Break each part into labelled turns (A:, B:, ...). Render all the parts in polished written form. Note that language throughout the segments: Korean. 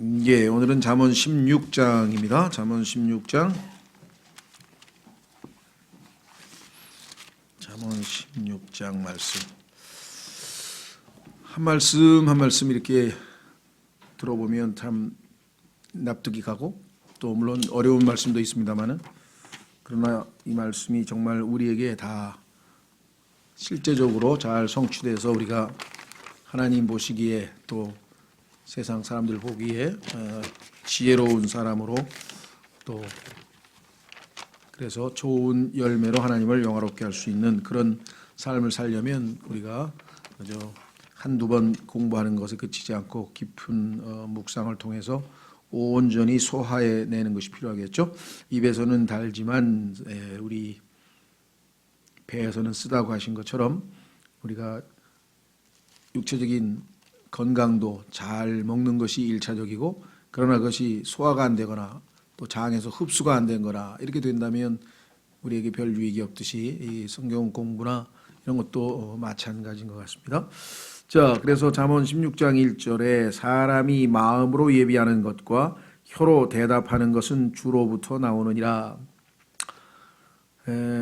A: 예, 오늘은 잠언 16장입니다. 잠언 16장. 잠언 16장 말씀. 한 말씀 한 말씀 이렇게 들어보면 참 납득이 가고, 또 물론 어려운 말씀도 있습니다만은, 그러나 이 말씀이 정말 우리에게 다 실제적으로 잘 성취돼서 우리가 하나님 보시기에 또 세상 사람들 보기에 지혜로운 사람으로, 또 그래서 좋은 열매로 하나님을 영화롭게 할 수 있는 그런 삶을 살려면 우리가 그저 한두 번 공부하는 것에 그치지 않고 깊은 묵상을 통해서 온전히 소화해내는 것이 필요하겠죠. 입에서는 달지만 우리 배에서는 쓰다고 하신 것처럼 우리가 육체적인 건강도 잘 먹는 것이 일차적이고, 그러나 그것이 소화가 안 되거나 또 장에서 흡수가 안 되거나 이렇게 된다면 우리에게 별 유익이 없듯이 이 성경 공부나 이런 것도 마찬가지인 것 같습니다. 자, 그래서 잠언 16장 1절에 사람이 마음으로 예비하는 것과 혀로 대답하는 것은 주로부터 나오느니라.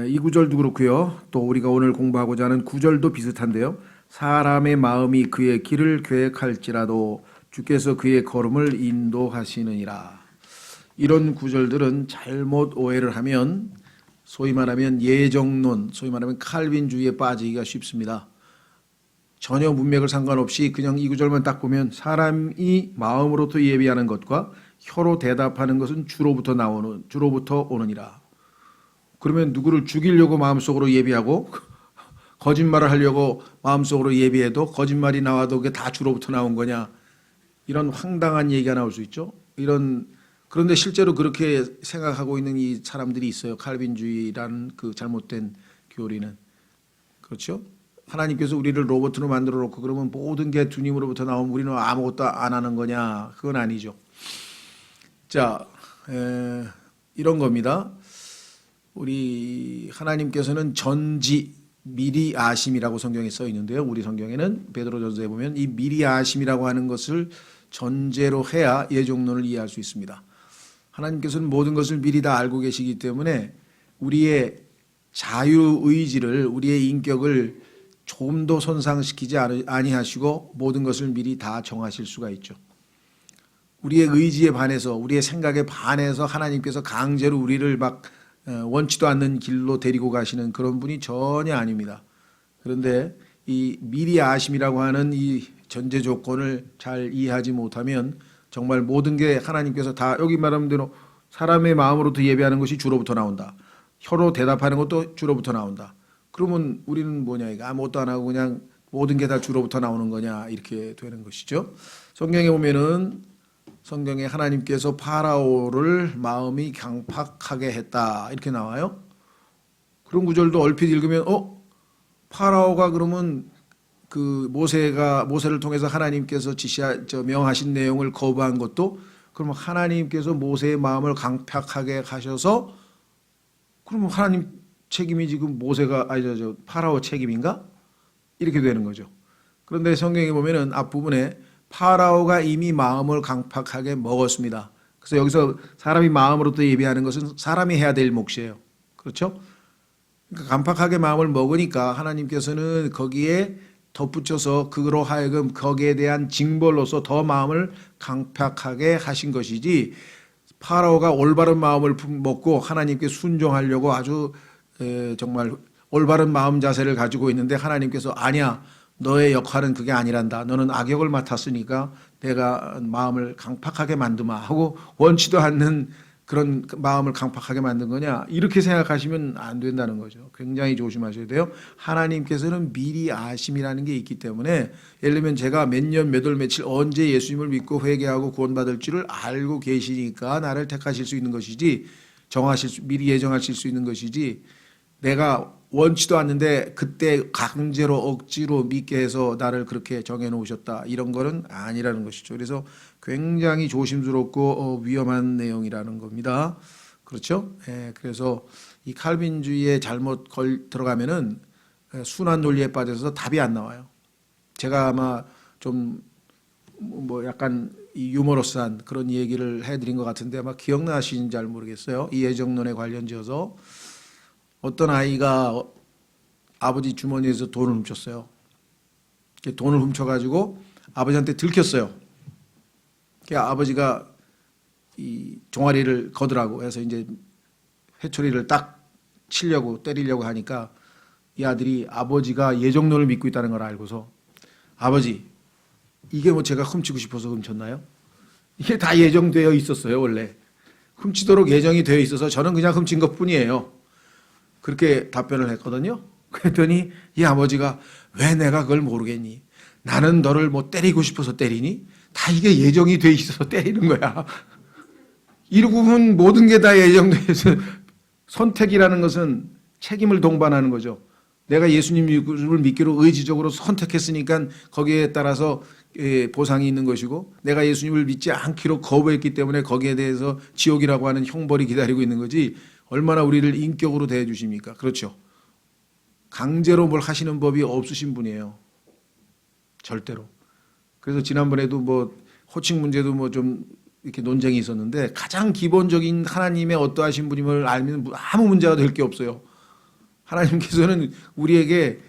A: 이 구절도 그렇고요. 또 우리가 오늘 공부하고자 하는 구절도 비슷한데요. 사람의 마음이 그의 길을 계획할지라도 주께서 그의 걸음을 인도하시느니라. 이런 구절들은 잘못 오해를 하면 소위 말하면 예정론, 소위 말하면 칼빈주의에 빠지기가 쉽습니다. 전혀 문맥을 상관없이 그냥 이 구절만 딱 보면 사람이 마음으로부터 예비하는 것과 혀로 대답하는 것은 주로부터 오느니라. 그러면 누구를 죽이려고 마음속으로 예비하고 거짓말을 하려고 마음속으로 예비해도 거짓말이 나와도 그게 다 주로부터 나온 거냐, 이런 황당한 얘기가 나올 수 있죠. 그런데 실제로 그렇게 생각하고 있는 이 사람들이 있어요. 칼빈주의라는 그 잘못된 교리는. 그렇죠? 하나님께서 우리를 로봇으로 만들어 놓고 그러면 모든 게 주님으로부터 나오면 우리는 아무것도 안 하는 거냐? 그건 아니죠. 자, 이런 겁니다. 우리 하나님께서는 전지 미리 아심이라고 성경에 써 있는데요. 우리 성경에는 베드로전서에 보면 이 미리 아심이라고 하는 것을 전제로 해야 예정론을 이해할 수 있습니다. 하나님께서는 모든 것을 미리 다 알고 계시기 때문에 우리의 자유의지를, 우리의 인격을 조금도 손상시키지 아니하시고 모든 것을 미리 다 정하실 수가 있죠. 우리의 의지에 반해서, 우리의 생각에 반해서 하나님께서 강제로 우리를 막 원치도 않는 길로 데리고 가시는 그런 분이 전혀 아닙니다. 그런데 이 미리 아심이라고 하는 이 전제 조건을 잘 이해하지 못하면 정말 모든 게 하나님께서 다, 여기 말하는 대로 사람의 마음으로부터 예비하는 것이 주로부터 나온다. 혀로 대답하는 것도 주로부터 나온다. 그러면 우리는 뭐냐, 이거 아무것도 안 하고 그냥 모든 게 다 주로부터 나오는 거냐, 이렇게 되는 것이죠. 성경에 보면은 성경에 하나님께서 파라오를 마음이 강팍하게 했다 이렇게 나와요. 그런 구절도 얼핏 읽으면 파라오가 그러면 그 모세를 통해서 하나님께서 명하신 내용을 거부한 것도, 그러면 하나님께서 모세의 마음을 강팍하게 하셔서 그러면 하나님 책임이 지금 파라오 책임인가? 이렇게 되는 거죠. 그런데 성경에 보면은 앞부분에 파라오가 이미 마음을 강팍하게 먹었습니다. 그래서 여기서 사람이 마음으로부터 예비하는 것은 사람이 해야 될 몫이에요. 그렇죠? 그러니까 강팍하게 마음을 먹으니까 하나님께서는 거기에 덧붙여서 그로 하여금 거기에 대한 징벌로서 더 마음을 강팍하게 하신 것이지, 파라오가 올바른 마음을 먹고 하나님께 순종하려고 아주 정말 올바른 마음 자세를 가지고 있는데 하나님께서 아니야, 너의 역할은 그게 아니란다. 너는 악역을 맡았으니까 내가 마음을 강팍하게 만드마 하고 원치도 않는 그런 마음을 강팍하게 만든 거냐, 이렇게 생각하시면 안 된다는 거죠. 굉장히 조심하셔야 돼요. 하나님께서는 미리 아심이라는 게 있기 때문에, 예를 들면 제가 몇 년 몇 월 며칠 언제 예수님을 믿고 회개하고 구원받을 줄을 알고 계시니까 나를 택하실 수 있는 것이지, 미리 예정하실 수 있는 것이지, 내가 원치도 않는데 그때 강제로 억지로 믿게 해서 나를 그렇게 정해놓으셨다, 이런 거는 아니라는 것이죠. 그래서 굉장히 조심스럽고 위험한 내용이라는 겁니다. 그렇죠? 그래서 이 칼빈주의에 잘못 들어가면은 순환 논리에 빠져서 답이 안 나와요. 제가 아마 좀 뭐 약간 이 유머러스한 그런 얘기를 해드린 것 같은데 아마 기억나시는지 잘 모르겠어요. 이 예정론에 관련지어서 어떤 아이가 아버지 주머니에서 돈을 훔쳤어요. 돈을 훔쳐가지고 아버지한테 들켰어요. 아버지가 이 종아리를 거두라고 해서 이제 회초리를 딱 치려고 때리려고 하니까 이 아들이 아버지가 예정론을 믿고 있다는 걸 알고서 아버지 이게 뭐 제가 훔치고 싶어서 훔쳤나요? 이게 다 예정되어 있었어요. 원래 훔치도록 예정이 되어 있어서 저는 그냥 훔친 것뿐이에요. 그렇게 답변을 했거든요. 그랬더니 이 아버지가 왜 내가 그걸 모르겠니? 나는 너를 뭐 때리고 싶어서 때리니? 다 이게 예정이 돼 있어서 때리는 거야. 이러고 보면 모든 게 다 예정돼 있어. 선택이라는 것은 책임을 동반하는 거죠. 내가 예수님을 믿기로 의지적으로 선택했으니까 거기에 따라서 보상이 있는 것이고 내가 예수님을 믿지 않기로 거부했기 때문에 거기에 대해서 지옥이라고 하는 형벌이 기다리고 있는 거지 얼마나 우리를 인격으로 대해 주십니까? 그렇죠. 강제로 뭘 하시는 법이 없으신 분이에요. 절대로. 그래서 지난번에도 뭐 호칭 문제도 뭐 좀 이렇게 논쟁이 있었는데 가장 기본적인 하나님의 어떠하신 분임을 알면 아무 문제가 될 게 없어요. 하나님께서는 우리에게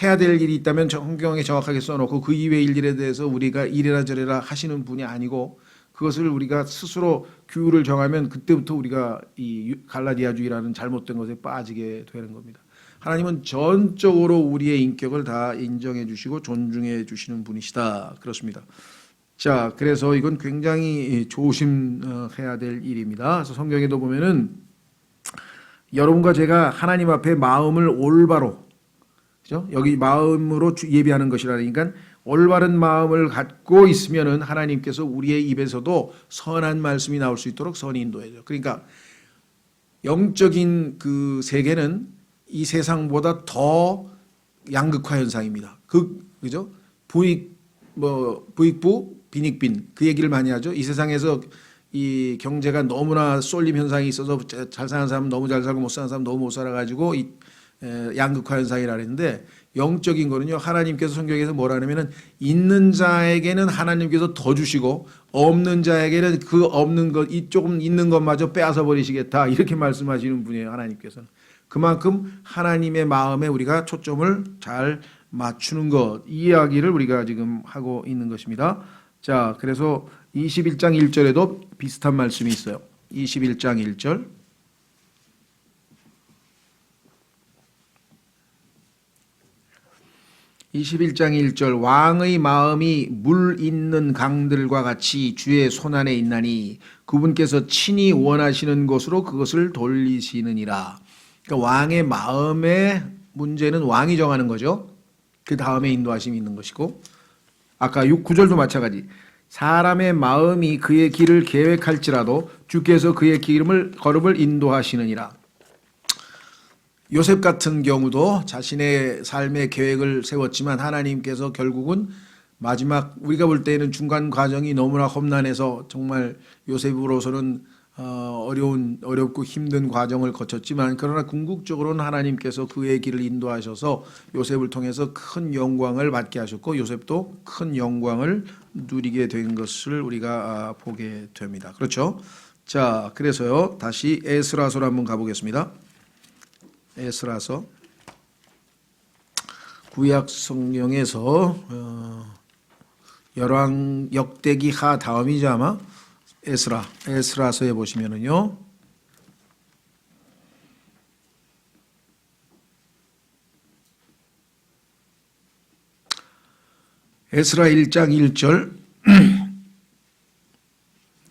A: 해야 될 일이 있다면 성경에 정확하게 써놓고 그 이외의 일들에 대해서 우리가 이래라 저래라 하시는 분이 아니고 그것을 우리가 스스로 규율을 정하면 그때부터 우리가 이 갈라디아주의라는 잘못된 것에 빠지게 되는 겁니다. 하나님은 전적으로 우리의 인격을 다 인정해 주시고 존중해 주시는 분이시다. 그렇습니다. 자, 그래서 이건 굉장히 조심해야 될 일입니다. 그래서 성경에도 보면은 여러분과 제가 하나님 앞에 마음을 올바로, 그죠? 여기 마음으로 예비하는 것이라니까 올바른 마음을 갖고 있으면은 하나님께서 우리의 입에서도 선한 말씀이 나올 수 있도록 선히 인도해줘. 그러니까 영적인 그 세계는 이 세상보다 더 양극화 현상입니다. 그죠? 부익부, 빈익빈 그 얘기를 많이 하죠. 이 세상에서 이 경제가 너무나 쏠림 현상이 있어서 잘 사는 사람 너무 잘 살고 못 사는 사람 너무 못 살아가지고 이 양극화 현상이라 그랬는데 영적인 거는요. 하나님께서 성경에서 뭐라 하냐면은 있는 자에게는 하나님께서 더 주시고 없는 자에게는 그 없는 것 이 조금 있는 것마저 빼앗아 버리시겠다 이렇게 말씀하시는 분이에요. 하나님께서는 그만큼 하나님의 마음에 우리가 초점을 잘 맞추는 것 이 이야기를 우리가 지금 하고 있는 것입니다. 자, 그래서 21장 1절에도 비슷한 말씀이 있어요. 21장 1절. 왕의 마음이 물 있는 강들과 같이 주의 손안에 있나니 그분께서 친히 원하시는 곳으로 그것을 돌리시느니라. 그러니까 왕의 마음의 문제는 왕이 정하는 거죠. 그 다음에 인도하심이 있는 것이고 아까 9절도 마찬가지. 사람의 마음이 그의 길을 계획할지라도 주께서 그의 걸음을 인도하시느니라. 요셉 같은 경우도 자신의 삶의 계획을 세웠지만 하나님께서 결국은 마지막 우리가 볼 때에는 중간 과정이 너무나 험난해서 정말 요셉으로서는 어렵고 힘든 과정을 거쳤지만 그러나 궁극적으로는 하나님께서 그의 길을 인도하셔서 요셉을 통해서 큰 영광을 받게 하셨고 요셉도 큰 영광을 누리게 된 것을 우리가 보게 됩니다. 그렇죠? 자, 그래서요 다시 에스라서로 한번 가보겠습니다. 에스라서 구약 성경에서 열왕 역대기 하 다음이죠 아마. 에스라서에 보시면은요. 에스라 1장 1절.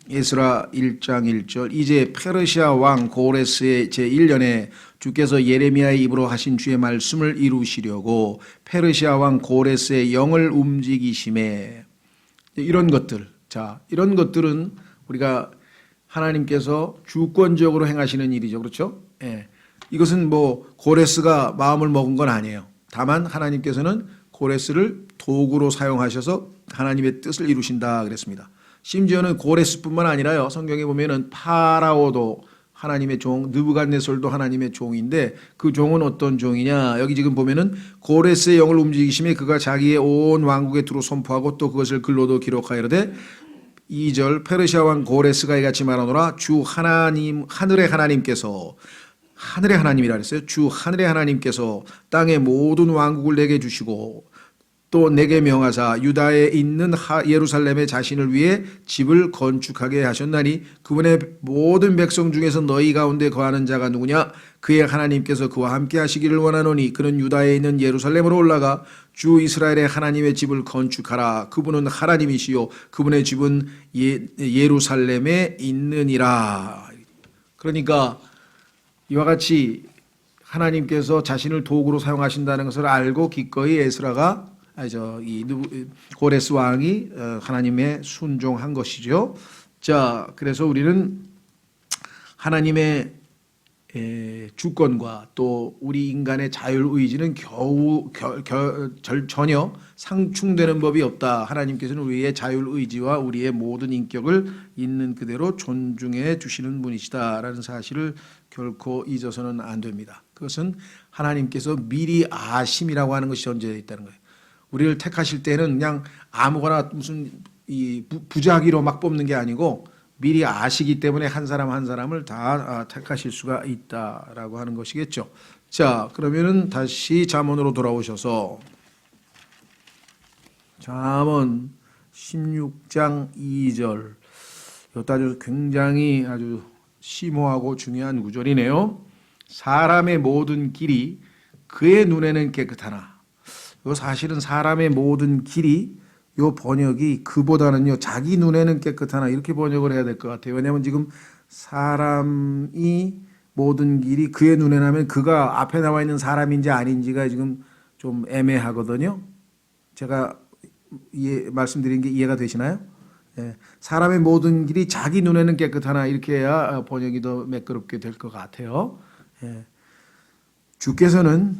A: 에스라 1장 1절. 이제 페르시아 왕 고레스의 제1년에 주께서 예레미야의 입으로 하신 주의 말씀을 이루시려고 페르시아 왕 고레스의 영을 움직이심에 이런 것들. 자, 이런 것들은 우리가 하나님께서 주권적으로 행하시는 일이죠. 그렇죠? 예. 이것은 뭐 고레스가 마음을 먹은 건 아니에요. 다만 하나님께서는 고레스를 도구로 사용하셔서 하나님의 뜻을 이루신다 그랬습니다. 심지어는 고레스뿐만 아니라요. 성경에 보면은 파라오도 하나님의 종, 느부갓네살도 하나님의 종인데 그 종은 어떤 종이냐? 여기 지금 보면은 고레스의 영을 움직이심에 그가 자기의 온 왕국에 두루 선포하고 또 그것을 글로도 기록하여되 2절 페르시아 왕 고레스가 이같이 말하노라 주 하나님 하늘의 하나님께서 하늘의 하나님이라 그랬어요. 주 하늘의 하나님께서 땅의 모든 왕국을 내게 주시고 또 내게 명하사 유다에 있는 예루살렘에 자신을 위해 집을 건축하게 하셨나니 그분의 모든 백성 중에서 너희 가운데 거하는 자가 누구냐? 그의 하나님께서 그와 함께 하시기를 원하노니 그는 유다에 있는 예루살렘으로 올라가 주 이스라엘의 하나님의 집을 건축하라. 그분은 하나님이시요 그분의 집은 예루살렘에 있느니라. 그러니까 이와 같이 하나님께서 자신을 도구로 사용하신다는 것을 알고 기꺼이 에스라가 고레스 왕이 하나님의 순종한 것이죠. 자, 그래서 우리는 하나님의 주권과 또 우리 인간의 자율의지는 전혀 상충되는 법이 없다. 하나님께서는 우리의 자율의지와 우리의 모든 인격을 있는 그대로 존중해 주시는 분이시다라는 사실을 결코 잊어서는 안 됩니다. 그것은 하나님께서 미리 아심이라고 하는 것이 전제되어 있다는 거예요. 우리를 택하실 때는 그냥 아무거나 무슨 부작위로 막 뽑는 게 아니고 미리 아시기 때문에 한 사람 한 사람을 다 택하실 수가 있다라고 하는 것이겠죠. 자, 그러면은 다시 잠언으로 돌아오셔서 잠언 16장 2절. 이것도 아주 굉장히 아주 심오하고 중요한 구절이네요. 사람의 모든 길이 그의 눈에는 깨끗하나. 이 사실은 사람의 모든 길이 요 번역이 그보다는요 자기 눈에는 깨끗하나 이렇게 번역을 해야 될 것 같아요. 왜냐하면 지금 사람이 모든 길이 그의 눈에는 하면 그가 앞에 나와 있는 사람인지 아닌지가 지금 좀 애매하거든요. 제가 말씀드린 게 이해가 되시나요? 예, 사람의 모든 길이 자기 눈에는 깨끗하나 이렇게 해야 번역이 더 매끄럽게 될 것 같아요. 예, 주께서는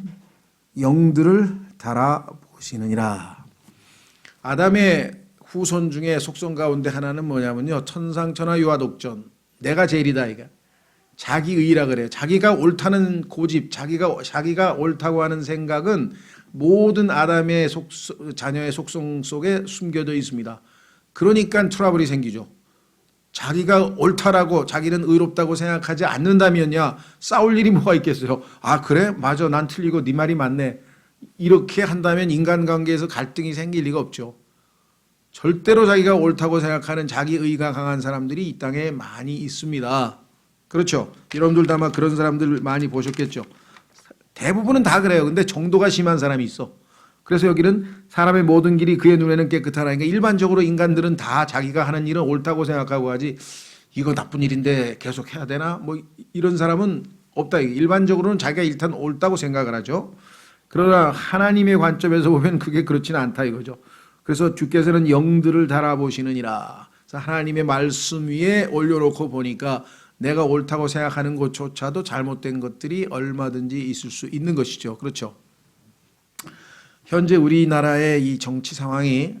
A: 영들을 달아보시느니라. 아담의 후손 중에 속성 가운데 하나는 뭐냐면요, 천상천하 유아독전, 내가 제일이다 이가 자기의라 그래요. 자기가 옳다는 고집, 자기가 옳다고 하는 생각은 모든 아담의 자녀의 속성 속에 숨겨져 있습니다. 그러니까 트러블이 생기죠. 자기가 옳다라고 자기는 의롭다고 생각하지 않는다면야 싸울 일이 뭐가 있겠어요. 아 그래? 맞아, 난 틀리고 네 말이 맞네. 이렇게 한다면 인간관계에서 갈등이 생길 리가 없죠. 절대로 자기가 옳다고 생각하는 자기의가 강한 사람들이 이 땅에 많이 있습니다. 그렇죠? 여러분들도 아마 그런 사람들 많이 보셨겠죠. 대부분은 다 그래요. 근데 정도가 심한 사람이 있어. 그래서 여기는 사람의 모든 길이 그의 눈에는 깨끗하라니까 일반적으로 인간들은 다 자기가 하는 일은 옳다고 생각하고 하지 이거 나쁜 일인데 계속 해야 되나? 뭐 이런 사람은 없다. 일반적으로는 자기가 일단 옳다고 생각을 하죠. 그러나 하나님의 관점에서 보면 그게 그렇지는 않다 이거죠. 그래서 주께서는 영들을 달아보시느니라. 그래서 하나님의 말씀 위에 올려놓고 보니까 내가 옳다고 생각하는 것조차도 잘못된 것들이 얼마든지 있을 수 있는 것이죠. 그렇죠. 현재 우리나라의 이 정치 상황이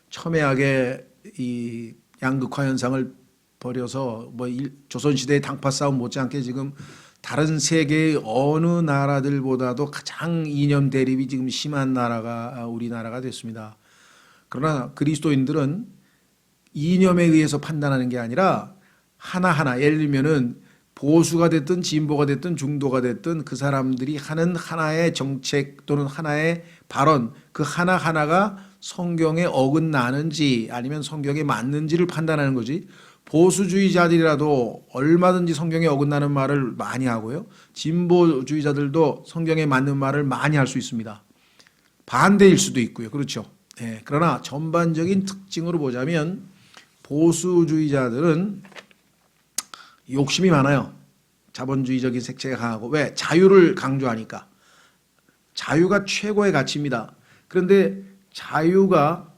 A: 첨예하게 이 양극화 현상을 벌여서 뭐 조선시대의 당파 싸움 못지않게 지금 다른 세계의 어느 나라들보다도 가장 이념 대립이 지금 심한 나라가 우리나라가 됐습니다. 그러나 그리스도인들은 이념에 의해서 판단하는 게 아니라 하나하나, 예를 들면은 보수가 됐든 진보가 됐든 중도가 됐든 그 사람들이 하는 하나의 정책 또는 하나의 발언, 그 하나하나가 성경에 어긋나는지 아니면 성경에 맞는지를 판단하는 거지. 보수주의자들이라도 얼마든지 성경에 어긋나는 말을 많이 하고요. 진보주의자들도 성경에 맞는 말을 많이 할 수 있습니다. 반대일 수도 있고요. 그렇죠. 네, 그러나 전반적인 특징으로 보자면 보수주의자들은 욕심이 많아요. 자본주의적인 색채가 강하고. 왜? 자유를 강조하니까. 자유가 최고의 가치입니다. 그런데 자유가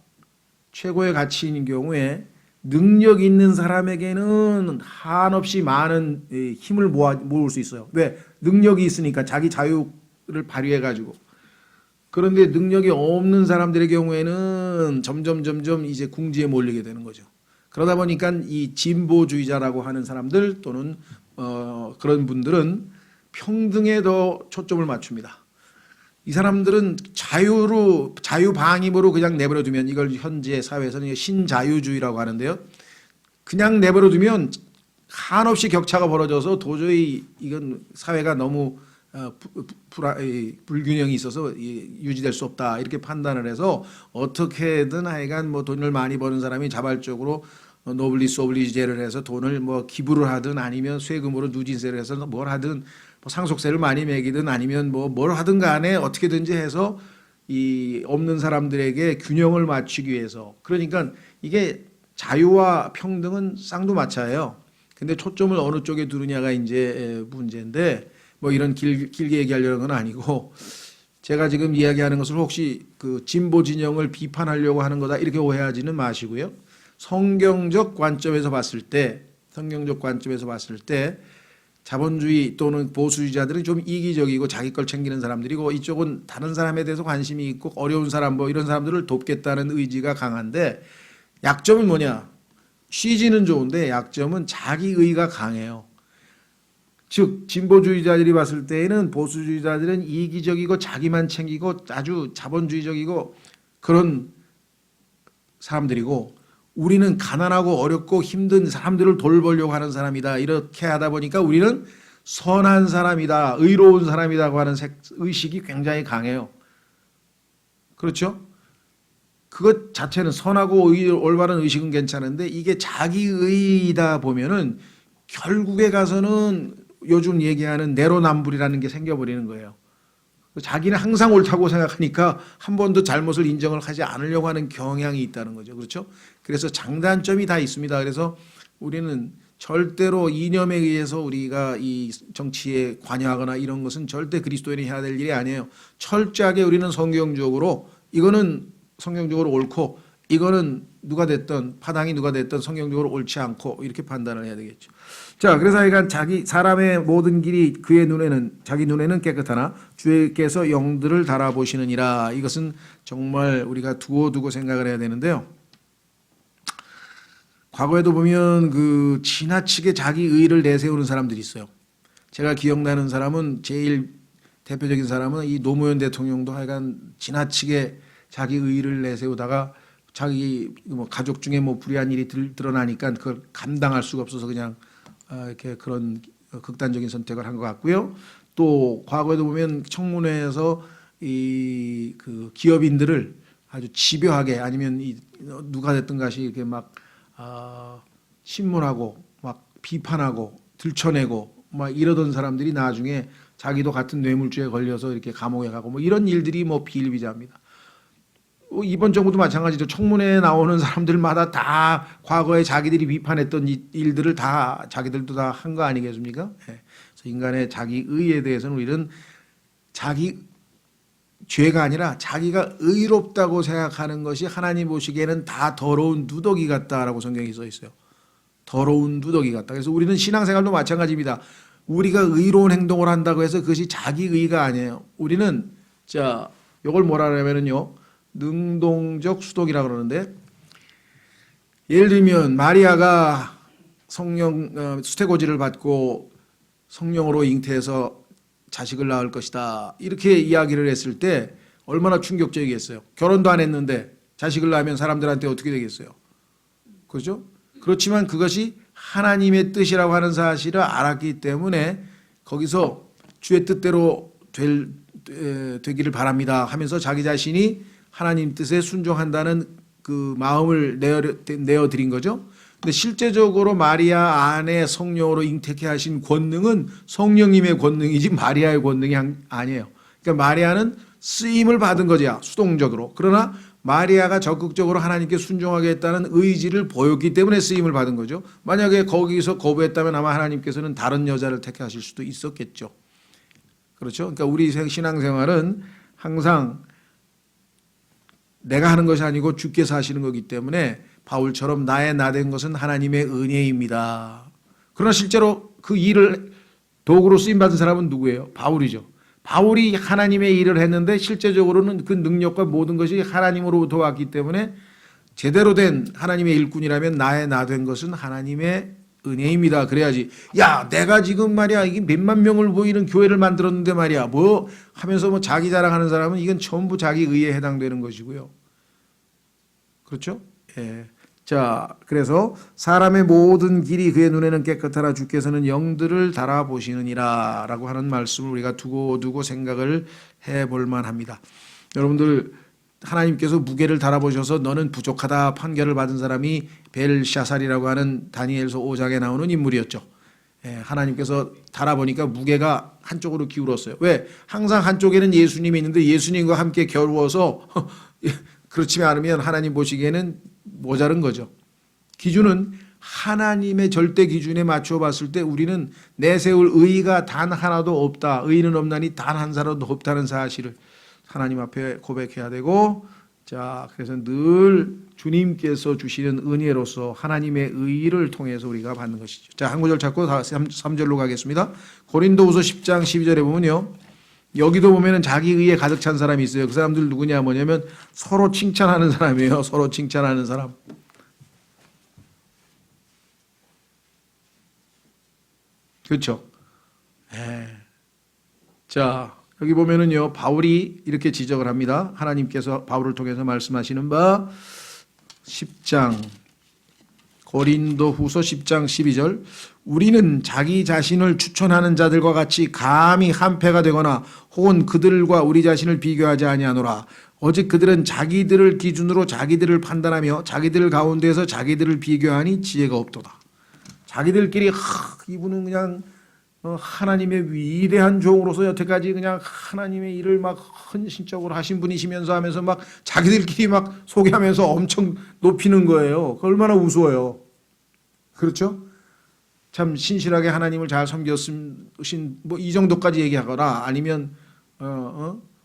A: 최고의 가치인 경우에 능력 있는 사람에게는 한없이 많은 힘을 모을 수 있어요. 왜? 능력이 있으니까 자기 자유를 발휘해가지고. 그런데 능력이 없는 사람들의 경우에는 점점 이제 궁지에 몰리게 되는 거죠. 그러다 보니까 이 진보주의자라고 하는 사람들 또는 그런 분들은 평등에 더 초점을 맞춥니다. 이 사람들은 자유방임으로 그냥 내버려두면, 이걸 현재 사회에서는 신자유주의라고 하는데요. 그냥 내버려두면 한없이 격차가 벌어져서 도저히 이건 사회가 너무 불균형이 있어서 유지될 수 없다, 이렇게 판단을 해서 어떻게든 하여간 뭐 돈을 많이 버는 사람이 자발적으로 노블리스 오블리주제를 해서 돈을 뭐 기부를 하든 아니면 세금으로 누진세를 해서 뭘 하든 뭐 상속세를 많이 매기든 아니면 뭐 뭘 하든 간에 어떻게든지 해서 이 없는 사람들에게 균형을 맞추기 위해서, 그러니까 이게 자유와 평등은 쌍두마차예요. 근데 초점을 어느 쪽에 두느냐가 이제 문제인데, 뭐 이런 길게 얘기하려는 건 아니고, 제가 지금 이야기하는 것을 혹시 그 진보 진영을 비판하려고 하는 거다 이렇게 오해하지는 마시고요. 성경적 관점에서 봤을 때 자본주의 또는 보수주의자들은 좀 이기적이고 자기 걸 챙기는 사람들이고, 이쪽은 다른 사람에 대해서 관심이 있고 어려운 사람 뭐 이런 사람들을 돕겠다는 의지가 강한데, 약점은 뭐냐? 취지는 좋은데 약점은 자기의가 강해요. 즉 진보주의자들이 봤을 때에는 보수주의자들은 이기적이고 자기만 챙기고 아주 자본주의적이고 그런 사람들이고, 우리는 가난하고 어렵고 힘든 사람들을 돌보려고 하는 사람이다, 이렇게 하다 보니까 우리는 선한 사람이다, 의로운 사람이라고 하는 의식이 굉장히 강해요. 그렇죠? 그것 자체는 선하고 올바른 의식은 괜찮은데, 이게 자기의이다 보면은 결국에 가서는 요즘 얘기하는 내로남불이라는 게 생겨버리는 거예요. 자기는 항상 옳다고 생각하니까 한 번도 잘못을 인정을 하지 않으려고 하는 경향이 있다는 거죠. 그렇죠? 그래서 장단점이 다 있습니다. 그래서 우리는 절대로 이념에 의해서 우리가 이 정치에 관여하거나 이런 것은 절대 그리스도인이 해야 될 일이 아니에요. 철저하게 우리는 성경적으로, 이거는 성경적으로 옳고 이거는 누가 됐든 파당이 누가 됐든 성경적으로 옳지 않고, 이렇게 판단을 해야 되겠죠. 자, 그래서 하여간 사람의 모든 길이 자기 눈에는 깨끗하나 주께서 영들을 달아보시느니라. 이것은 정말 우리가 두고 생각을 해야 되는데요. 과거에도 보면 그 지나치게 자기 의를 내세우는 사람들이 있어요. 제가 기억나는 사람은, 제일 대표적인 사람은 이 노무현 대통령도 하여간 지나치게 자기 의를 내세우다가 자기 뭐 가족 중에 뭐 불의한 일이 드러나니까 그걸 감당할 수가 없어서 그냥 이렇게 그런 극단적인 선택을 한 것 같고요. 또 과거에도 보면 청문회에서 이 그 기업인들을 아주 집요하게, 아니면 누가 됐든 간에 이렇게 막 신문하고 막 비판하고 들춰내고 막 이러던 사람들이 나중에 자기도 같은 뇌물죄에 걸려서 이렇게 감옥에 가고 뭐 이런 일들이 뭐 비일비재합니다. 이번 정부도 마찬가지죠. 청문회에 나오는 사람들마다 다 과거에 자기들이 비판했던 일들을 다 자기들도 다 한 거 아니겠습니까? 그래서 인간의 자기 의에 대해서는 우리는 자기 죄가 아니라 자기가 의롭다고 생각하는 것이 하나님 보시기에는 다 더러운 누더기 같다라고 성경에 써 있어요. 더러운 누더기 같다. 그래서 우리는 신앙생활도 마찬가지입니다. 우리가 의로운 행동을 한다고 해서 그것이 자기 의가 아니에요. 우리는 이걸 뭐라 그러냐면요, 능동적 수독이라고 그러는데, 예를 들면 마리아가 성령 수태고지를 받고 성령으로 잉태해서 자식을 낳을 것이다, 이렇게 이야기를 했을 때 얼마나 충격적이겠어요. 결혼도 안 했는데 자식을 낳으면 사람들한테 어떻게 되겠어요. 그렇죠? 그렇지만 그것이 하나님의 뜻이라고 하는 사실을 알았기 때문에 거기서 주의 뜻대로 되기를 바랍니다 하면서 자기 자신이 하나님 뜻에 순종한다는 그 마음을 내어드린 거죠. 근데 실제적으로 마리아 안에 성령으로 잉태케 하신 권능은 성령님의 권능이지 마리아의 권능이 아니에요. 그러니까 마리아는 쓰임을 받은 거죠, 수동적으로. 그러나 마리아가 적극적으로 하나님께 순종하겠다는 의지를 보였기 때문에 쓰임을 받은 거죠. 만약에 거기서 거부했다면 아마 하나님께서는 다른 여자를 택하실 수도 있었겠죠. 그렇죠? 그러니까 우리 신앙생활은 항상 내가 하는 것이 아니고 주께서 하시는 거기 때문에 바울처럼 나의 나된 것은 하나님의 은혜입니다. 그러나 실제로 그 일을 도구로 쓰임받은 사람은 누구예요? 바울이죠. 바울이 하나님의 일을 했는데 실제적으로는 그 능력과 모든 것이 하나님으로부터 왔기 때문에 제대로 된 하나님의 일꾼이라면 나의 나 된 것은 하나님의 은혜입니다. 그래야지. 야, 내가 지금 말이야 이게 몇만 명을 보이는 교회를 만들었는데 말이야 뭐 하면서 뭐 자기 자랑하는 사람은 이건 전부 자기 의에 해당되는 것이고요. 그렇죠? 예. 자, 그래서 사람의 모든 길이 그의 눈에는 깨끗하나 주께서는 영들을 달아보시느니라 라고 하는 말씀을 우리가 두고 생각을 해볼 만합니다. 여러분들 하나님께서 무게를 달아보셔서 너는 부족하다 판결을 받은 사람이 벨샤살이라고 하는 다니엘서 5장에 나오는 인물이었죠. 예, 하나님께서 달아보니까 무게가 한쪽으로 기울었어요. 왜? 항상 한쪽에는 예수님이 있는데 예수님과 함께 겨루어서 그렇지 않으면 하나님 보시기에는 모자른 거죠. 기준은 하나님의 절대 기준에 맞춰 봤을 때 우리는 내세울 의의가 단 하나도 없다. 의의는 없나니 단 한 사람도 없다는 사실을 하나님 앞에 고백해야 되고, 자, 그래서 늘 주님께서 주시는 은혜로서 하나님의 의의를 통해서 우리가 받는 것이죠. 자, 한 구절 찾고 3절로 가겠습니다. 고린도후서 10장 12절에 보면요. 여기도 보면은 자기 의에 가득 찬 사람이 있어요. 그 사람들 누구냐 뭐냐면 서로 칭찬하는 사람이에요. 서로 칭찬하는 사람. 그렇죠? 예. 자, 여기 보면은요, 바울이 이렇게 지적을 합니다. 하나님께서 바울을 통해서 말씀하시는 바 10장 고린도후서 10장 12절 우리는 자기 자신을 추천하는 자들과 같이 감히 한패가 되거나 혹은 그들과 우리 자신을 비교하지 아니하노라. 오직 그들은 자기들을 기준으로 자기들을 판단하며 자기들 가운데서 자기들을 비교하니 지혜가 없도다. 자기들끼리 이분은 그냥 하나님의 위대한 종으로서 여태까지 그냥 하나님의 일을 막 헌신적으로 하신 분이시면서 하면서 막 자기들끼리 막 소개하면서 엄청 높이는 거예요. 얼마나 우스워요. 그렇죠? 참 신실하게 하나님을 잘 섬겼으신 뭐 이 정도까지 얘기하거나 아니면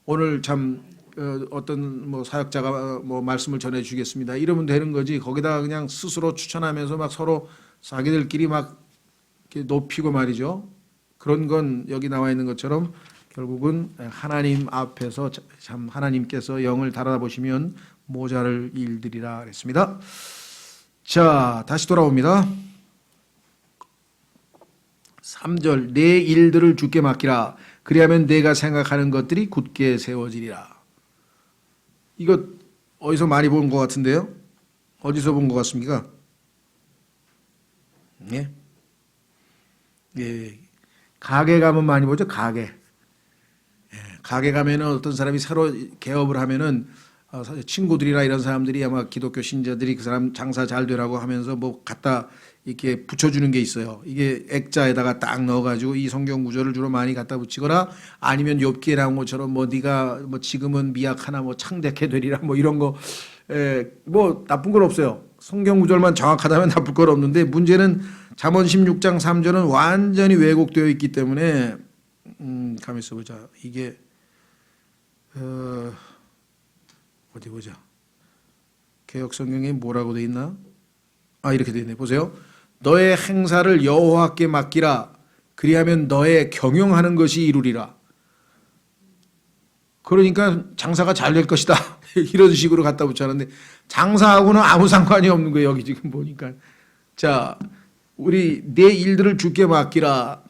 A: 오늘 참 어떤 뭐 사역자가 뭐 말씀을 전해 주겠습니다. 이러면 되는 거지. 거기다 그냥 스스로 추천하면서 막 서로 자기들끼리 막 이렇게 높이고 말이죠. 그런 건 여기 나와 있는 것처럼 결국은 하나님 앞에서 참 하나님께서 영을 달아보시면 모자랄 일들이라 그랬습니다. 자, 다시 돌아옵니다. 3절 내 일들을 주께 맡기라. 그리하면 내가 생각하는 것들이 굳게 세워지리라. 이거 어디서 많이 본 것 같은데요? 어디서 본 것 같습니까? 예. 예. 가게 가면 많이 보죠. 가게. 예. 가게 가면은 어떤 사람이 새로 개업을 하면은 친구들이나 이런 사람들이 아마 기독교 신자들이 그 사람 장사 잘 되라고 하면서 뭐 갖다 이렇게 붙여주는 게 있어요. 이게 액자에다가 딱 넣어가지고 이 성경 구절을 주로 많이 갖다 붙이거나 아니면 욥기에 나온 것처럼 뭐 네가 뭐 지금은 미약하나 뭐 창대케 되리라 뭐 이런 거, 뭐 나쁜 건 없어요. 성경 구절만 정확하다면 나쁠 건 없는데 문제는 잠언 16장 3절은 완전히 왜곡되어 있기 때문에 가만 있어 보자. 이게 어디 보자. 개역 성경에 뭐라고 돼 있나? 이렇게 돼 있네. 보세요. 너의 행사를 여호와께 맡기라. 그리하면 너의 경영하는 것이 이루리라. 그러니까 장사가 잘 될 것이다. 이런 식으로 갖다 붙였는데 장사하고는 아무 상관이 없는 거예요. 여기 지금 보니까. 자, 우리 내 일들을 주께 맡기라.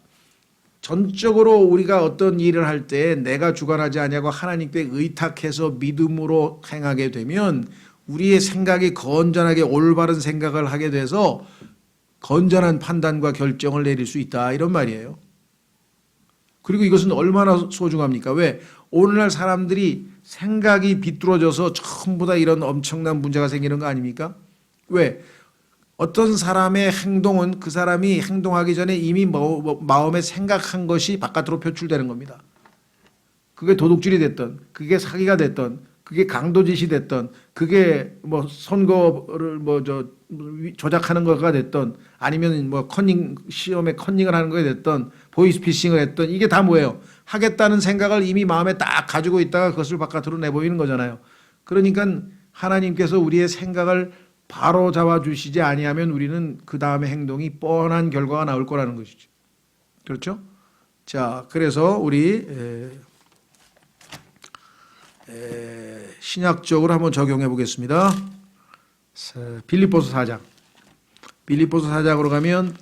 A: 전적으로 우리가 어떤 일을 할 때 내가 주관하지 아니하고 하나님께 의탁해서 믿음으로 행하게 되면 우리의 생각이 건전하게 올바른 생각을 하게 돼서 건전한 판단과 결정을 내릴 수 있다. 이런 말이에요. 그리고 이것은 얼마나 소중합니까? 왜? 오늘날 사람들이 생각이 비뚤어져서 전부 다 이런 엄청난 문제가 생기는 거 아닙니까? 왜? 어떤 사람의 행동은 그 사람이 행동하기 전에 이미 마음에 생각한 것이 바깥으로 표출되는 겁니다. 그게 도둑질이 됐던, 그게 사기가 됐던, 그게 강도짓이 됐던, 그게 뭐 선거를 조작하는 거가 됐던, 아니면 뭐 시험에 컨닝을 하는 거가 됐던, 보이스피싱을 했던, 이게 다 뭐예요? 하겠다는 생각을 이미 마음에 딱 가지고 있다가 그것을 바깥으로 내보이는 거잖아요. 그러니까 하나님께서 우리의 생각을 바로 잡아주시지 아니하면 우리는 그 다음에 행동이 뻔한 결과가 나올 거라는 것이죠. 그렇죠? 자, 그래서 우리 신약적으로 한번 적용해 보겠습니다. 빌립보서 4장. 빌립보서 4장으로 가면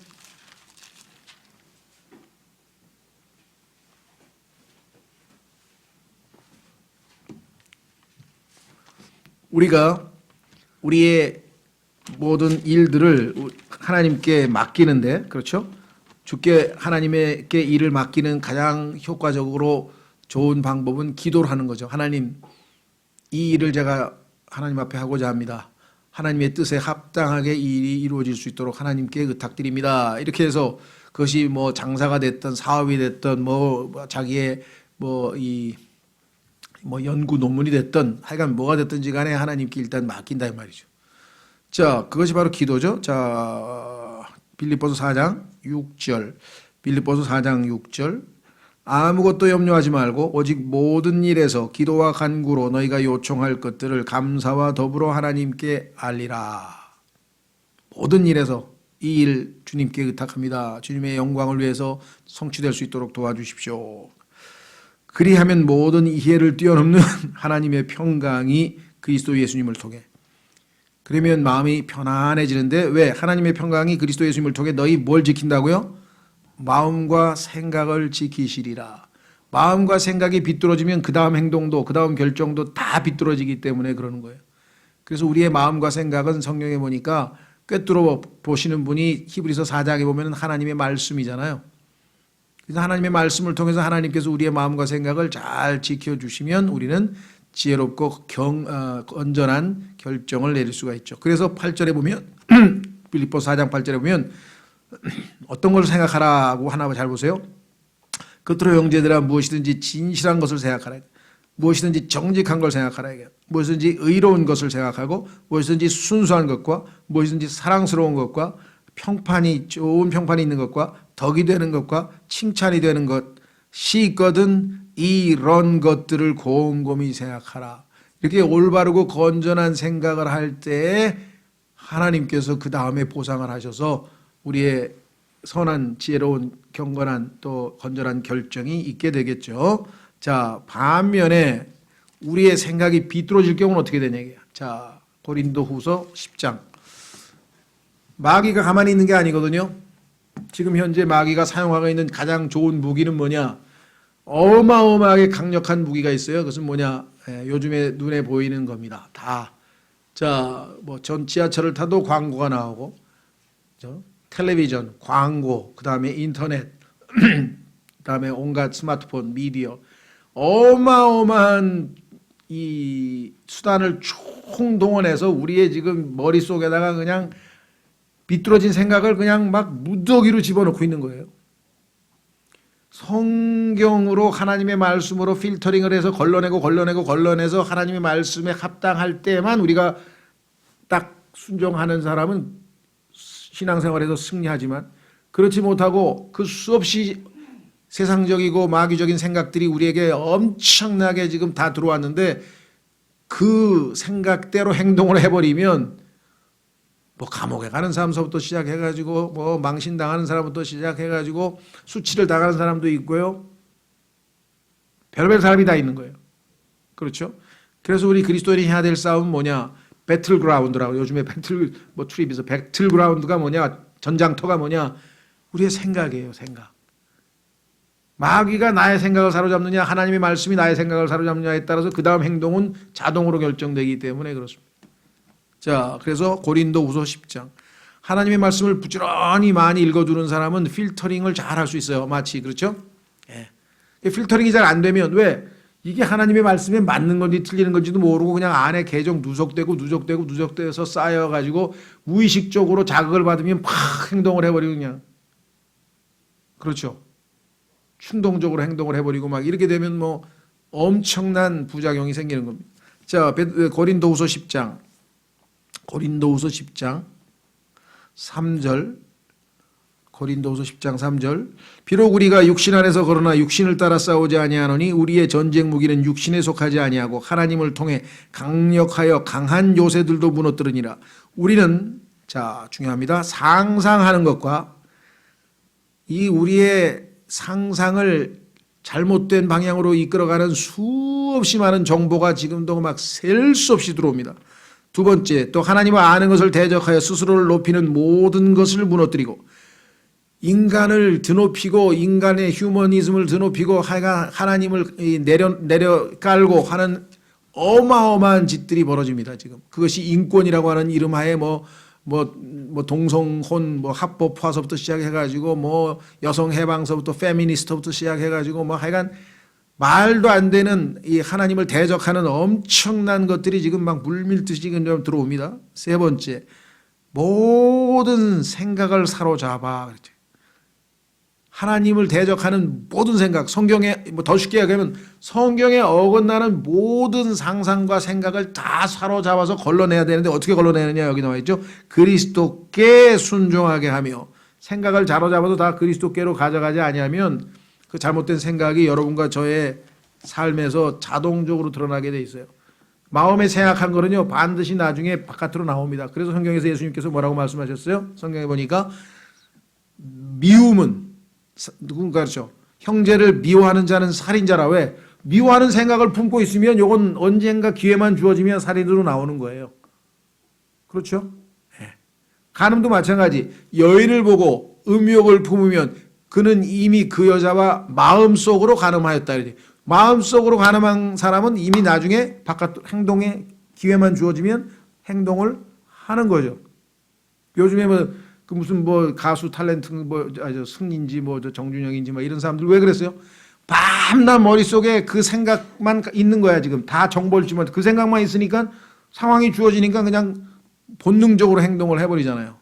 A: 우리가 우리의 모든 일들을 하나님께 맡기는데, 그렇죠? 주께 하나님께 일을 맡기는 가장 효과적으로 좋은 방법은 기도를 하는 거죠. 하나님, 이 일을 제가 하나님 앞에 하고자 합니다. 하나님의 뜻에 합당하게 이 일이 이루어질 수 있도록 하나님께 의탁드립니다. 이렇게 해서 그것이 뭐 장사가 됐든 사업이 됐든 뭐 자기의 연구 논문이 됐든 하여간 뭐가 됐든지 간에 하나님께 일단 맡긴다 이 말이죠. 자, 그것이 바로 기도죠. 자, 빌립보서 4장 6절. 빌립보서 4장 6절. 아무것도 염려하지 말고 오직 모든 일에서 기도와 간구로 너희가 요청할 것들을 감사와 더불어 하나님께 알리라. 모든 일에서 이 일 주님께 의탁합니다. 주님의 영광을 위해서 성취될 수 있도록 도와주십시오. 그리하면 모든 이해를 뛰어넘는 하나님의 평강이 그리스도 예수님을 통해, 그러면 마음이 편안해지는데, 왜? 하나님의 평강이 그리스도 예수님을 통해 너희 뭘 지킨다고요? 마음과 생각을 지키시리라. 마음과 생각이 비뚤어지면 그 다음 행동도, 그 다음 결정도 다 비뚤어지기 때문에 그러는 거예요. 그래서 우리의 마음과 생각은 성경에 보니까 꿰뚫어 보시는 분이 히브리서 4장에 보면 하나님의 말씀이잖아요. 그래서 하나님의 말씀을 통해서 하나님께서 우리의 마음과 생각을 잘 지켜주시면 우리는 지혜롭고 건전한 결정을 내릴 수가 있죠. 그래서 8절에 보면 빌립보서 4장 8절에 보면 어떤 걸 생각하라고 하나 잘 보세요. 겉으로 형제들아 무엇이든지 진실한 것을 생각하라. 무엇이든지 정직한 걸 생각하라. 무엇이든지 의로운 것을 생각하고 무엇이든지 순수한 것과 무엇이든지 사랑스러운 것과 좋은 평판이 있는 것과 덕이 되는 것과 칭찬이 되는 것이 있거든 이런 것들을 곰곰이 생각하라. 이렇게 올바르고 건전한 생각을 할 때 하나님께서 그 다음에 보상을 하셔서 우리의 선한 지혜로운 경건한 또 건전한 결정이 있게 되겠죠. 자, 반면에 우리의 생각이 비뚤어질 경우는 어떻게 되냐. 자, 고린도후서 10장. 마귀가 가만히 있는 게 아니거든요. 지금 현재 마귀가 사용하고 있는 가장 좋은 무기는 뭐냐? 어마어마하게 강력한 무기가 있어요. 그것은 뭐냐? 요즘에 눈에 보이는 겁니다. 다. 자, 전 지하철을 타도 광고가 나오고, 텔레비전, 광고, 그 다음에 인터넷, 그 다음에 온갖 스마트폰, 미디어, 어마어마한 이 수단을 총동원해서 우리의 지금 머릿속에다가 그냥 비뚤어진 생각을 그냥 막 무더기로 집어넣고 있는 거예요. 성경으로 하나님의 말씀으로 필터링을 해서 걸러내서 하나님의 말씀에 합당할 때만 우리가 딱 순종하는 사람은 신앙생활에서 승리하지만, 그렇지 못하고 그 수없이 세상적이고 마귀적인 생각들이 우리에게 엄청나게 지금 다 들어왔는데 그 생각대로 행동을 해버리면 감옥에 가는 사람부터 시작해가지고 망신당하는 사람부터 시작해가지고 수치를 당하는 사람도 있고요. 별별 사람이 다 있는 거예요. 그렇죠? 그래서 우리 그리스도인이 해야 될 싸움은 뭐냐? 배틀그라운드라고, 요즘에 트립에서 배틀그라운드가 뭐냐? 전장터가 뭐냐? 우리의 생각이에요. 생각. 마귀가 나의 생각을 사로잡느냐, 하나님의 말씀이 나의 생각을 사로잡느냐에 따라서 그 다음 행동은 자동으로 결정되기 때문에 그렇습니다. 자, 그래서 고린도후서 10장. 하나님의 말씀을 부지런히 많이 읽어두는 사람은 필터링을 잘 할 수 있어요. 마치, 그렇죠? 예. 필터링이 잘 안 되면, 왜? 이게 하나님의 말씀에 맞는 건지 틀리는 건지도 모르고 그냥 안에 계속 누적돼서 쌓여가지고 무의식적으로 자극을 받으면 팍 행동을 해버리고 그냥. 그렇죠? 충동적으로 행동을 해버리고 막 이렇게 되면 엄청난 부작용이 생기는 겁니다. 자, 고린도후서 10장. 고린도후서 10장 3절. 고린도후서 10장 3절. 비록 우리가 육신 안에서 그러나 육신을 따라 싸우지 아니하노니 우리의 전쟁 무기는 육신에 속하지 아니하고 하나님을 통해 강력하여 강한 요새들도 무너뜨리니라. 우리는, 자, 중요합니다. 상상하는 것과 이 우리의 상상을 잘못된 방향으로 이끌어가는 수없이 많은 정보가 지금도 막 셀 수 없이 들어옵니다. 두 번째, 또 하나님을 아는 것을 대적하여 스스로를 높이는 모든 것을 무너뜨리고 인간을 드높이고 인간의 휴머니즘을 드높이고 하나님을 내려 깔고 하는 어마어마한 짓들이 벌어집니다. 지금 그것이 인권이라고 하는 이름하에 동성혼 합법화서부터 시작해가지고 여성 해방서부터 페미니스트부터 시작해가지고 하여간 말도 안 되는 이 하나님을 대적하는 엄청난 것들이 지금 막 물밀듯이 지금 들어옵니다. 세 번째, 모든 생각을 사로잡아. 그렇죠. 하나님을 대적하는 모든 생각, 성경에 더 쉽게 얘기하면 성경에 어긋나는 모든 상상과 생각을 다 사로잡아서 걸러내야 되는데 어떻게 걸러내느냐 여기 나와 있죠. 그리스도께 순종하게 하며 생각을 사로잡아도 다 그리스도께로 가져가지 아니하면 그 잘못된 생각이 여러분과 저의 삶에서 자동적으로 드러나게 돼 있어요. 마음에 생각한 거는요 반드시 나중에 바깥으로 나옵니다. 그래서 성경에서 예수님께서 뭐라고 말씀하셨어요? 성경에 보니까 미움은 누군가 그렇죠. 형제를 미워하는 자는 살인자라. 왜? 미워하는 생각을 품고 있으면 이건 언젠가 기회만 주어지면 살인으로 나오는 거예요. 그렇죠? 네. 간음도 마찬가지. 여인을 보고 음욕을 품으면 그는 이미 그 여자와 마음속으로 간음하였다. 마음속으로 간음한 사람은 이미 나중에 바깥 행동에 기회만 주어지면 행동을 하는 거죠. 요즘에 무슨 가수 탤런트 승인지 정준영인지 이런 사람들 왜 그랬어요? 밤낮 머릿속에 그 생각만 있는 거야. 지금 다 정보를 주면 그 생각만 있으니까 상황이 주어지니까 그냥 본능적으로 행동을 해버리잖아요.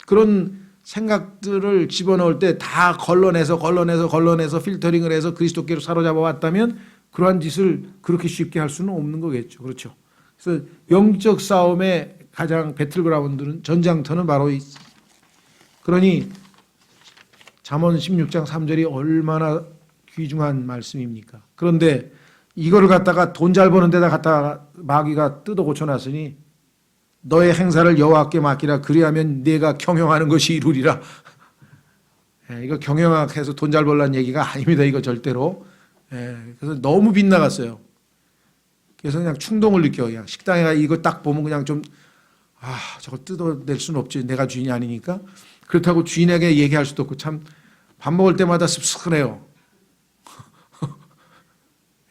A: 그런 생각들을 집어넣을 때 다 걸러내서 필터링을 해서 그리스도께로 사로잡아 왔다면 그러한 짓을 그렇게 쉽게 할 수는 없는 거겠죠. 그렇죠. 그래서 영적 싸움의 가장 배틀그라운드는 전장터는 바로 그러니 잠언 16장 3절이 얼마나 귀중한 말씀입니까? 그런데 이거를 갖다가 돈 잘 버는 데다 갖다가 마귀가 뜯어 고쳐놨으니 너의 행사를 여호와께 맡기라. 그리하면 네가 경영하는 것이 이루리라. 이거 경영학해서 돈 잘 벌라는 얘기가 아닙니다. 이거 절대로. 그래서 너무 빗나갔어요. 그래서 그냥 충동을 느껴. 그냥 식당에 가 이거 딱 보면 그냥 저거 뜯어낼 수는 없지. 내가 주인이 아니니까. 그렇다고 주인에게 얘기할 수도 없고 참 밥 먹을 때마다 씁쓸해요.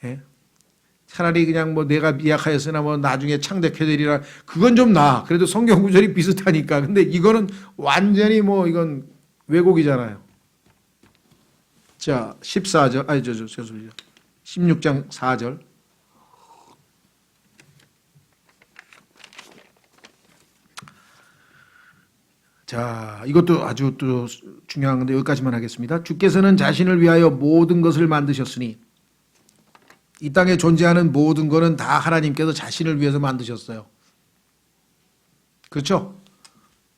A: 예? 차라리 그냥 내가 미약하였으나 나중에 창대해되리라. 그건 좀 나아. 그래도 성경 구절이 비슷하니까. 근데 이거는 완전히 이건 왜곡이잖아요. 자, 14절, 16장 4절. 자, 이것도 아주 또 중요한 건데 여기까지만 하겠습니다. 주께서는 자신을 위하여 모든 것을 만드셨으니 이 땅에 존재하는 모든 것은 다 하나님께서 자신을 위해서 만드셨어요. 그렇죠?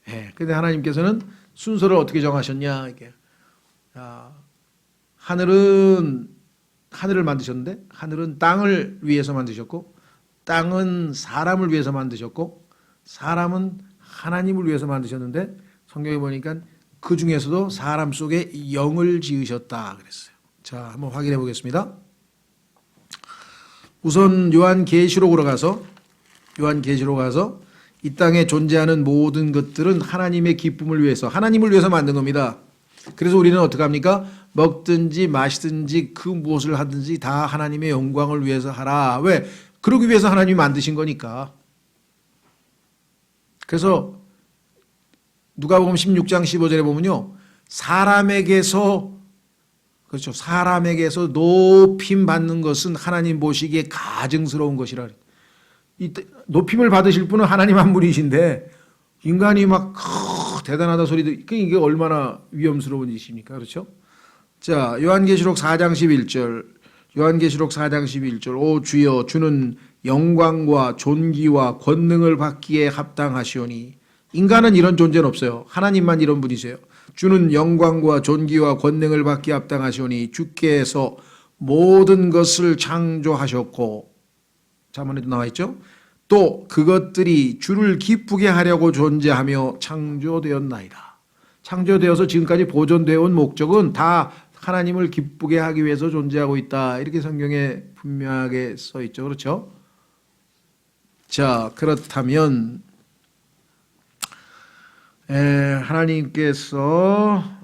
A: 예. 근데 하나님께서는 순서를 어떻게 정하셨냐? 이게. 하늘은 하늘을 만드셨는데 하늘은 땅을 위해서 만드셨고 땅은 사람을 위해서 만드셨고 사람은 하나님을 위해서 만드셨는데 성경에 보니까 그 중에서도 사람 속에 영을 지으셨다 그랬어요. 자, 한번 확인해 보겠습니다. 우선 요한계시록으로 가서 이 땅에 존재하는 모든 것들은 하나님의 기쁨을 위해서 하나님을 위해서 만든 겁니다. 그래서 우리는 어떻게 합니까? 먹든지 마시든지 그 무엇을 하든지 다 하나님의 영광을 위해서 하라. 왜? 그러기 위해서 하나님이 만드신 거니까. 그래서 누가복음 16장 15절에 보면요. 사람에게서 높임 받는 것은 하나님 보시기에 가증스러운 것이라. 이 높임을 받으실 분은 하나님 한 분이신데 인간이 막 대단하다 소리도 이게 얼마나 위험스러운 짓입니까? 그렇죠? 자, 요한계시록 4장 11절. 오 주여, 주는 영광과 존귀와 권능을 받기에 합당하시오니. 인간은 이런 존재는 없어요. 하나님만 이런 분이세요. 주는 영광과 존귀와 권능을 받기에 합당하시오니 주께서 모든 것을 창조하셨고, 자문에도 나와 있죠. 또 그것들이 주를 기쁘게 하려고 존재하며 창조되었나이다. 창조되어서 지금까지 보존되어 온 목적은 다 하나님을 기쁘게 하기 위해서 존재하고 있다. 이렇게 성경에 분명하게 써 있죠. 그렇죠? 자, 그렇다면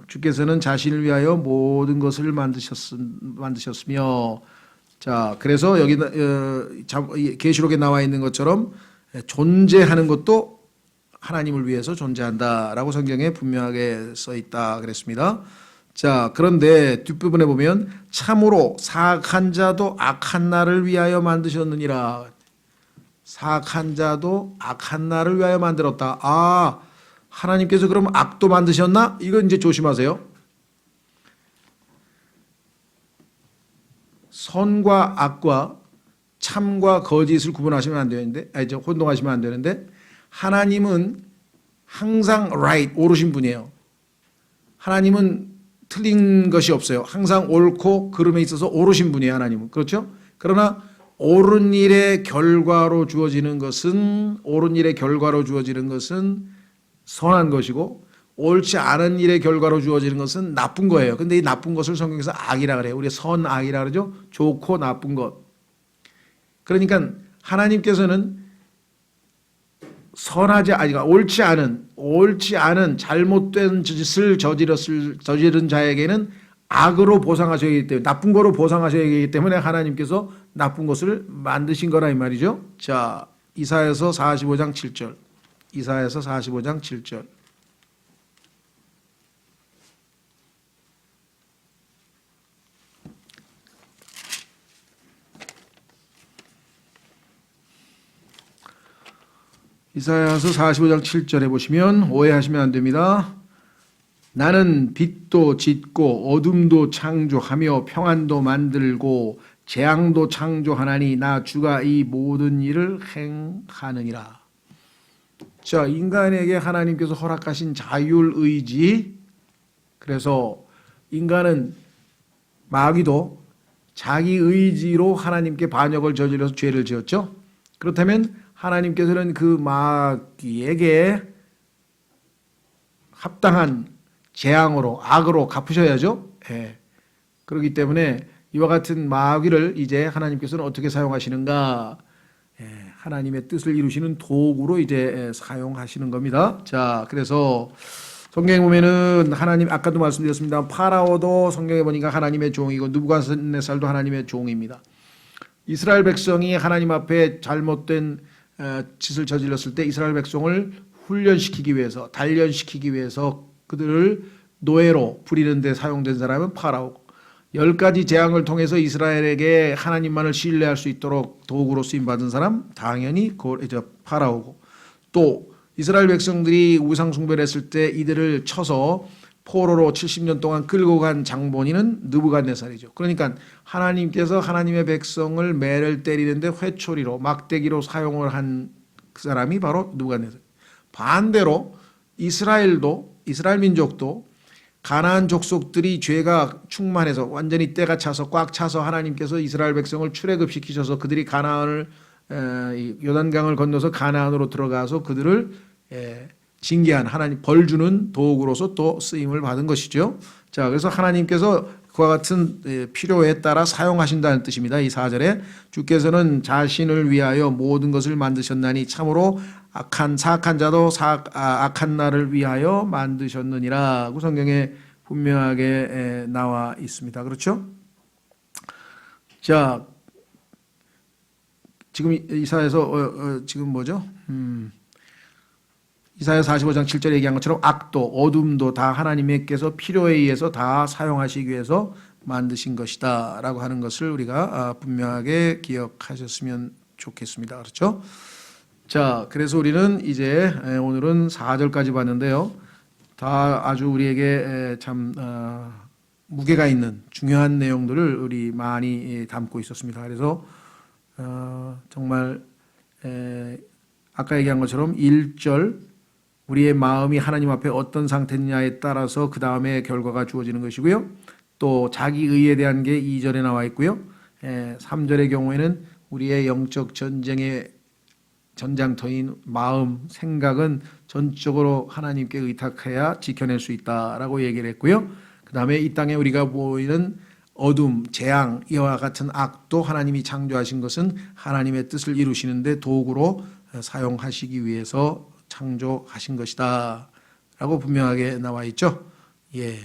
A: 주께서는 자신을 위하여 모든 것을 만드셨으며, 자, 그래서 여기 계시록에 나와 있는 것처럼 존재하는 것도 하나님을 위해서 존재한다라고 성경에 분명하게 써 있다 그랬습니다. 자, 그런데 뒷부분에 보면 참으로 사악한 자도 악한 날을 위하여 만드셨느니라. 사악한 자도 악한 날을 위하여 만들었다. 아, 하나님께서 그럼 악도 만드셨나? 이거 이제 조심하세요. 선과 악과 참과 거짓을 구분하시면 안 되는데, 혼동하시면 안 되는데, 하나님은 항상 right, 옳으신 분이에요. 하나님은 틀린 것이 없어요. 항상 옳고 그름에 있어서 옳으신 분이에요, 하나님은. 그렇죠? 그러나 옳은 일의 결과로 주어지는 것은 선한 것이고, 옳지 않은 일의 결과로 주어지는 것은 나쁜 거예요. 근데 이 나쁜 것을 성경에서 악이라 그래요. 우리가 선악이라 그러죠. 좋고 나쁜 것. 그러니까 하나님께서는 옳지 않은 잘못된 짓을 저지른 자에게는 악으로 보상하셔야 하기 때문에, 나쁜 거로 보상하셔야 하기 때문에 하나님께서 나쁜 것을 만드신 거라 이 말이죠. 자, 이사야서 45장 7절. 이사야서 45장 7절. 이사야서 45장 7절에 보시면 오해하시면 안 됩니다. 나는 빛도 짓고 어둠도 창조하며 평안도 만들고 재앙도 창조하나니 나 주가 이 모든 일을 행하느니라. 자, 인간에게 하나님께서 허락하신 자율의지, 그래서 인간은, 마귀도 자기 의지로 하나님께 반역을 저질러서 죄를 지었죠. 그렇다면 하나님께서는 그 마귀에게 합당한 재앙으로, 악으로 갚으셔야죠. 예. 그렇기 때문에 이와 같은 마귀를 이제 하나님께서는 어떻게 사용하시는가? 예. 하나님의 뜻을 이루시는 도구로 이제 사용하시는 겁니다. 자, 그래서 성경에 보면은 하나님, 아까도 말씀드렸습니다. 파라오도 성경에 보니까 하나님의 종이고 느부갓네살도 하나님의 종입니다. 이스라엘 백성이 하나님 앞에 잘못된 짓을 저질렀을 때 이스라엘 백성을 훈련시키기 위해서, 단련시키기 위해서 그들을 노예로 부리는 데 사용된 사람은 파라오고, 10가지 재앙을 통해서 이스라엘에게 하나님만을 신뢰할 수 있도록 도구로 쓰임받은 사람 당연히 파라오고, 또 이스라엘 백성들이 우상 숭배를 했을 때 이들을 쳐서 포로로 70년 동안 끌고 간 장본인은 느부갓네살이죠. 그러니까 하나님께서 하나님의 백성을 매를 때리는데 회초리로, 막대기로 사용을 한 그 사람이 바로 느부갓네살. 반대로 이스라엘 민족도 가나안 족속들이 죄가 충만해서 완전히 때가 차서 꽉 차서 하나님께서 이스라엘 백성을 출애굽시키셔서 그들이 가나안을 요단강을 건너서 가나안으로 들어가서 그들을 징계한, 하나님 벌 주는 도구로서 또 쓰임을 받은 것이죠. 자, 그래서 하나님께서 그와 같은 필요에 따라 사용하신다는 뜻입니다. 이 4절에 주께서는 자신을 위하여 모든 것을 만드셨나니 참으로 사악한 자도 악한 날을 위하여 만드셨느니라. 그 성경에 분명하게 나와 있습니다. 그렇죠? 자, 지금 이사야서 지금 뭐죠? 이사야 45장 7절에 얘기한 것처럼 악도 어둠도 다 하나님께서 필요에 의해서 다 사용하시기 위해서 만드신 것이다 라고 하는 것을 우리가 분명하게 기억하셨으면 좋겠습니다. 그렇죠? 자, 그래서 우리는 이제 오늘은 4절까지 봤는데요. 다 아주 우리에게 참 무게가 있는 중요한 내용들을 우리 많이 담고 있었습니다. 그래서 정말 아까 얘기한 것처럼 1절 우리의 마음이 하나님 앞에 어떤 상태냐에 따라서 그 다음에 결과가 주어지는 것이고요. 또 자기 의에 대한 게 2절에 나와 있고요. 3절의 경우에는 우리의 영적 전쟁의 전장터인 마음, 생각은 전적으로 하나님께 의탁해야 지켜낼 수 있다라고 얘기를 했고요. 그 다음에 이 땅에 우리가 보이는 어둠, 재앙 이와 같은 악도 하나님이 창조하신 것은 하나님의 뜻을 이루시는데 도구로 사용하시기 위해서 창조하신 것이다 라고 분명하게 나와 있죠. 예.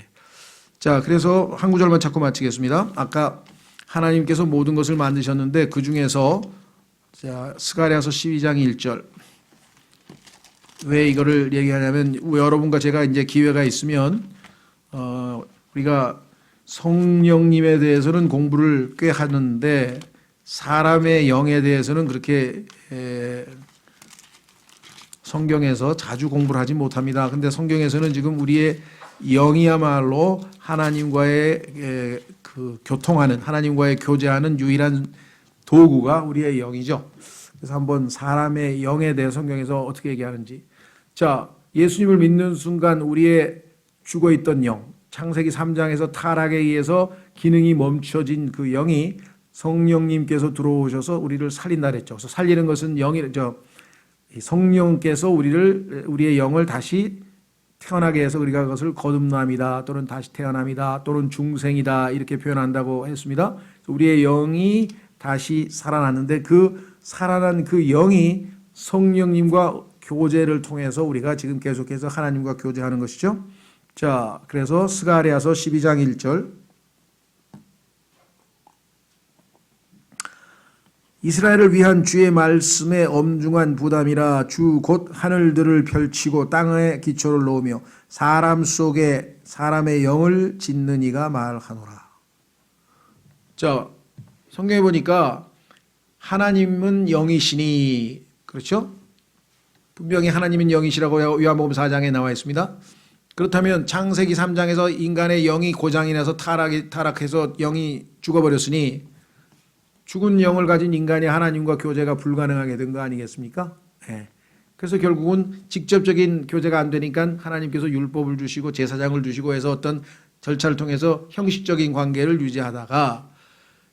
A: 자, 그래서 한 구절만 찾고 마치겠습니다. 아까 하나님께서 모든 것을 만드셨는데 그 중에서 자, 스가랴서 12장 1절. 왜 이거를 얘기하냐면 여러분과 제가 이제 기회가 있으면 우리가 성령님에 대해서는 공부를 꽤 하는데 사람의 영에 대해서는 그렇게 성경에서 자주 공부를 하지 못합니다. 근데 성경에서는 지금 우리의 영이야말로 하나님과의 그 교통하는, 하나님과의 교제하는 유일한 도구가 우리의 영이죠. 그래서 한번 사람의 영에 대해 성경에서 어떻게 얘기하는지. 자, 예수님을 믿는 순간 우리의 죽어있던 영, 창세기 3장에서 타락에 의해서 기능이 멈춰진 그 영이 성령님께서 들어오셔서 우리를 살린다 그랬죠. 그래서 살리는 것은 성령께서 우리의 영을 다시 태어나게 해서 우리가 그것을 거듭남이다 또는 다시 태어남이다 또는 중생이다 이렇게 표현한다고 했습니다. 우리의 영이 다시 살아났는데 그 살아난 그 영이 성령님과 교제를 통해서 우리가 지금 계속해서 하나님과 교제하는 것이죠. 자, 그래서 스가랴서 12장 1절. 이스라엘을 위한 주의 말씀의 엄중한 부담이라 주 곧 하늘들을 펼치고 땅에 기초를 놓으며 사람 속에 사람의 영을 짓는 이가 말하노라. 자, 성경에 보니까 하나님은 영이시니, 그렇죠? 분명히 하나님은 영이시라고 요한복음 4장에 나와 있습니다. 그렇다면 창세기 3장에서 인간의 영이 고장이 나서 타락해서 영이 죽어버렸으니 죽은 영을 가진 인간이 하나님과 교제가 불가능하게 된 거 아니겠습니까? 네. 그래서 결국은 직접적인 교제가 안 되니까 하나님께서 율법을 주시고 제사장을 주시고 해서 어떤 절차를 통해서 형식적인 관계를 유지하다가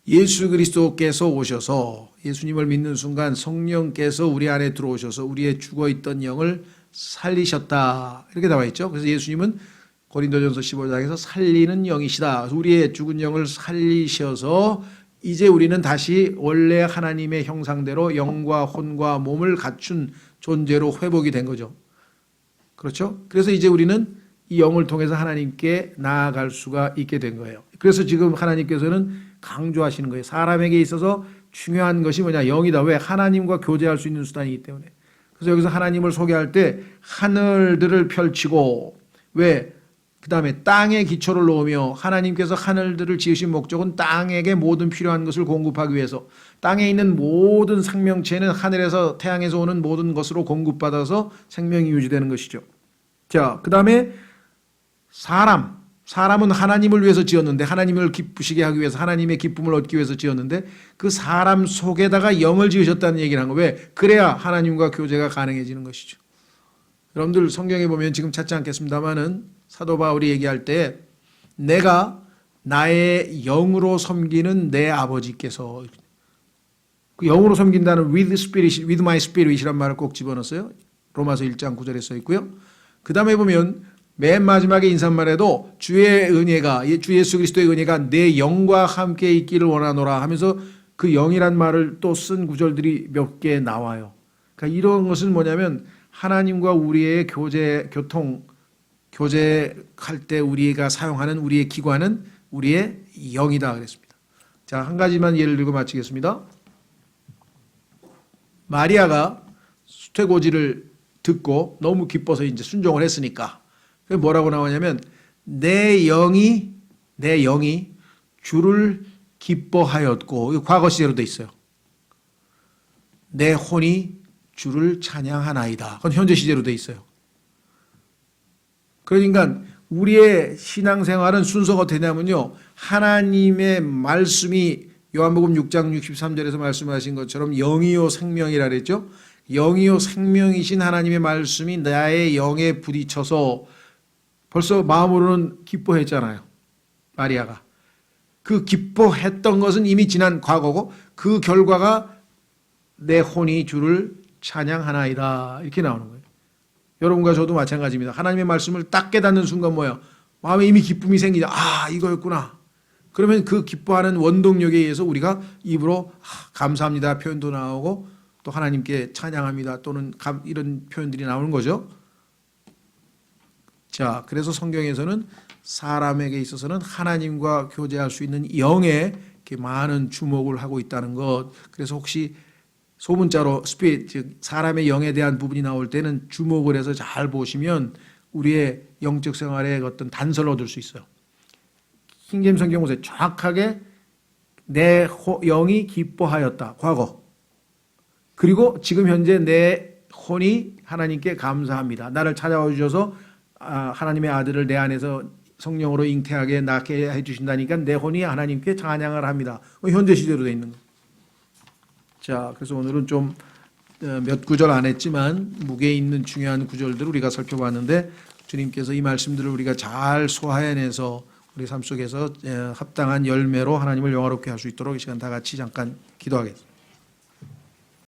A: 예수 그리스도께서 오셔서 예수님을 믿는 순간 성령께서 우리 안에 들어오셔서 우리의 죽어있던 영을 살리셨다 이렇게 나와 있죠. 그래서 예수님은 고린도전서 15장에서 살리는 영이시다. 그래서 우리의 죽은 영을 살리셔서 이제 우리는 다시 원래 하나님의 형상대로 영과 혼과 몸을 갖춘 존재로 회복이 된 거죠. 그렇죠? 그래서 이제 우리는 이 영을 통해서 하나님께 나아갈 수가 있게 된 거예요. 그래서 지금 하나님께서는 강조하시는 거예요. 사람에게 있어서 중요한 것이 뭐냐? 영이다. 왜? 하나님과 교제할 수 있는 수단이기 때문에. 그래서 여기서 하나님을 소개할 때 하늘들을 펼치고, 왜? 그 다음에 땅에 기초를 놓으며, 하나님께서 하늘들을 지으신 목적은 땅에게 모든 필요한 것을 공급하기 위해서, 땅에 있는 모든 생명체는 하늘에서 태양에서 오는 모든 것으로 공급받아서 생명이 유지되는 것이죠. 자, 그 다음에 사람은 하나님을 위해서 지었는데, 하나님을 기쁘시게 하기 위해서, 하나님의 기쁨을 얻기 위해서 지었는데, 그 사람 속에다가 영을 지으셨다는 얘기를 한 거예요. 왜? 그래야 하나님과 교제가 가능해지는 것이죠. 여러분들 성경에 보면 지금 찾지 않겠습니다만은 사도 바울이 얘기할 때 내가 나의 영으로 섬기는 내 아버지께서, 그 영으로 섬긴다는 with spirit, with my spirit이란 말을 꼭 집어넣었어요. 로마서 1장 9절에 써 있고요. 그 다음에 보면 맨 마지막에 인사말에도 주의 은혜가, 주 예수 그리스도의 은혜가 내 영과 함께 있기를 원하노라 하면서 그 영이란 말을 또 쓴 구절들이 몇 개 나와요. 그러니까 이런 것은 뭐냐면 하나님과 우리의 교제할 때 우리가 사용하는 우리의 기관은 우리의 영이다 그랬습니다. 자, 한 가지만 예를 들고 마치겠습니다. 마리아가 수태고지를 듣고 너무 기뻐서 이제 순종을 했으니까 뭐라고 나오냐면 내 영이 주를 기뻐하였고, 과거 시제로 돼 있어요. 내 혼이 주를 찬양하나이다. 그건 현재 시제로 돼 있어요. 그러니까 우리의 신앙생활은 순서가 어떻게 되냐면요, 하나님의 말씀이 요한복음 6장 63절에서 말씀하신 것처럼 영이요 생명이라 그랬죠. 영이요 생명이신 하나님의 말씀이 나의 영에 부딪혀서 벌써 마음으로는 기뻐했잖아요. 마리아가. 그 기뻐했던 것은 이미 지난 과거고 그 결과가 내 혼이 주를 찬양하나이다 이렇게 나오는 거예요. 여러분과 저도 마찬가지입니다. 하나님의 말씀을 딱 깨닫는 순간 뭐예요? 마음에 이미 기쁨이 생기죠. 아, 이거였구나. 그러면 그 기뻐하는 원동력에 의해서 우리가 입으로 감사합니다 표현도 나오고 또 하나님께 찬양합니다 또는 이런 표현들이 나오는 거죠. 자, 그래서 성경에서는 사람에게 있어서는 하나님과 교제할 수 있는 영에 이렇게 많은 주목을 하고 있다는 것. 그래서 혹시 소문자로 스피릿, 즉 사람의 영에 대한 부분이 나올 때는 주목을 해서 잘 보시면 우리의 영적 생활에 어떤 단서를 얻을 수 있어요. 킹제임스 성경 보세요. 정확하게 내 영이 기뻐하였다. 과거. 그리고 지금 현재 내 혼이 하나님께 감사합니다. 나를 찾아와 주셔서 하나님의 아들을 내 안에서 성령으로 잉태하게 낳게 해주신다니까 내 혼이 하나님께 찬양을 합니다. 현재 시대로 돼 있는 거. 자, 그래서 오늘은 좀 몇 구절 안 했지만 무게 있는 중요한 구절들을 우리가 살펴봤는데 주님께서 이 말씀들을 우리가 잘 소화해내서 우리 삶 속에서 합당한 열매로 하나님을 영화롭게 할 수 있도록 이 시간 다 같이 잠깐 기도하겠습니다.